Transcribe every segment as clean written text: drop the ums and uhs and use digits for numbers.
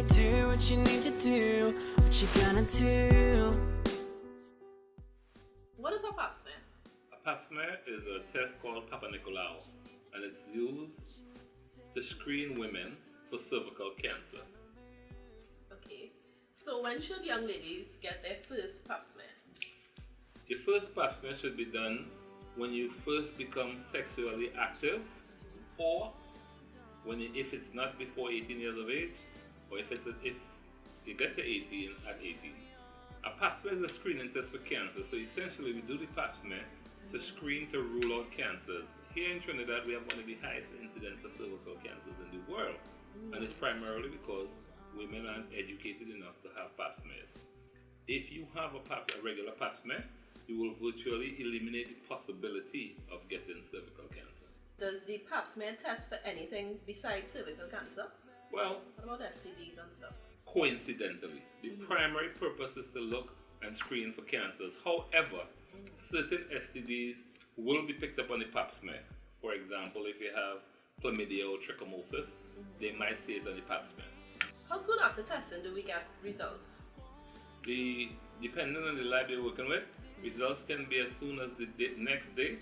boy, do what you need to do. What you gonna do? What is a Pap smear? A Pap smear is a test called Papa Nicolau, and it's used to screen women for cervical cancer. Okay, so when should young ladies get their first Pap smear? Your first Pap smear should be done when you first become sexually active, or if it's not before 18 years of age, or if you get to 18 at 18. A Pap smear is a screening test for cancer. So essentially we do the Pap smear to screen to rule out cancers. Here in Trinidad we have one of the highest incidence of cervical cancers in the world. And it's primarily because women aren't educated enough to have Pap smears. If you have a regular Pap smear, you will virtually eliminate the possibility of getting cervical cancer. Does the Pap smear test for anything besides cervical cancer? Well, what about STDs and stuff? Coincidentally, the primary purpose is to look and screen for cancers. However, certain STDs will be picked up on the Pap smear. For example, if you have chlamydia or trichomosis, they might see it on the Pap smear. How soon after testing do we get results? Depending on the lab you're working with, results can be as soon as the next day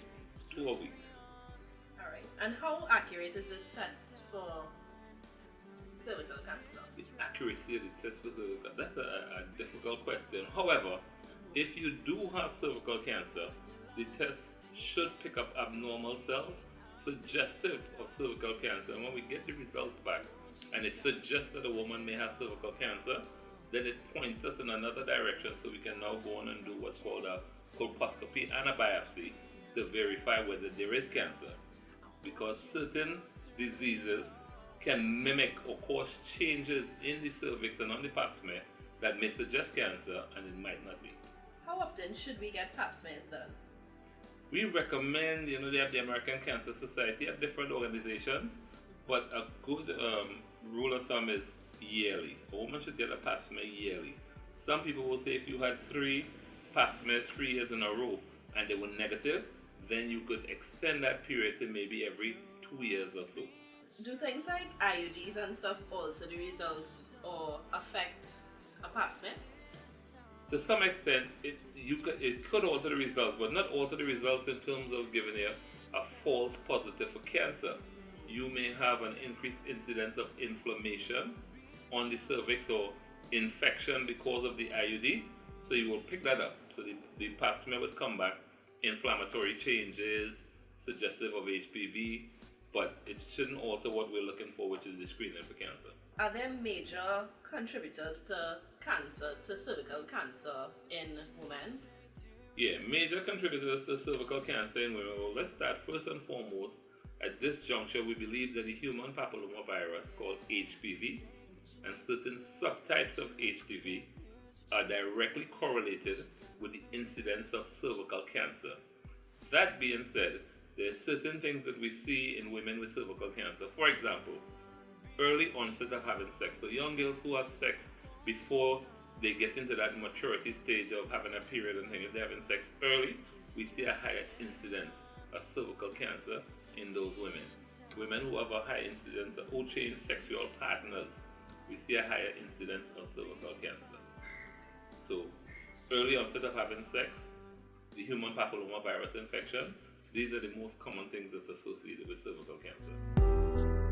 to a week. Alright, and how accurate is this test for cervical cancer? The accuracy of the test for cervical cancer, that's a difficult question. However, if you do have cervical cancer, the test should pick up abnormal cells suggestive of cervical cancer. And when we get the results back and it suggests that a woman may have cervical cancer, then it points us in another direction, so we can now go on and do what's called a colposcopy and a biopsy to verify whether there is cancer. Because certain diseases can mimic or cause changes in the cervix and on the Pap smear that may suggest cancer, and it might not be. How often should we get Pap smears done? We recommend, they have the American Cancer Society at different organizations, but a good rule of thumb is yearly. A woman should get a Pap smear yearly. Some people will say if you had 3 Pap smears 3 years in a row and they were negative, then you could extend that period to maybe every 2 years or so. Do things like IUDs and stuff alter the results or affect a Pap smear? To some extent, it could alter the results, but not alter the results in terms of giving you a false positive for cancer. You may have an increased incidence of inflammation on the cervix or infection because of the IUD, so you will pick that up. So the Pap smear would come back, inflammatory changes, suggestive of HPV, but it shouldn't alter what we're looking for, which is the screening for cancer. Are there major contributors to cancer, to cervical cancer in women? Yeah, major contributors to cervical cancer in women. Well, let's start first and foremost. At this juncture, we believe that the human papillomavirus called HPV and certain subtypes of HPV are directly correlated with the incidence of cervical cancer. That being said, there are certain things that we see in women with cervical cancer. For example, early onset of having sex. So young girls who have sex before they get into that maturity stage of having a period and things, if they're having sex early, we see a higher incidence of cervical cancer in those women. Women who have a high incidence of who change sexual partners, we see a higher incidence of cervical cancer. So, early onset of having sex, the human papillomavirus infection, these are the most common things that's associated with cervical cancer.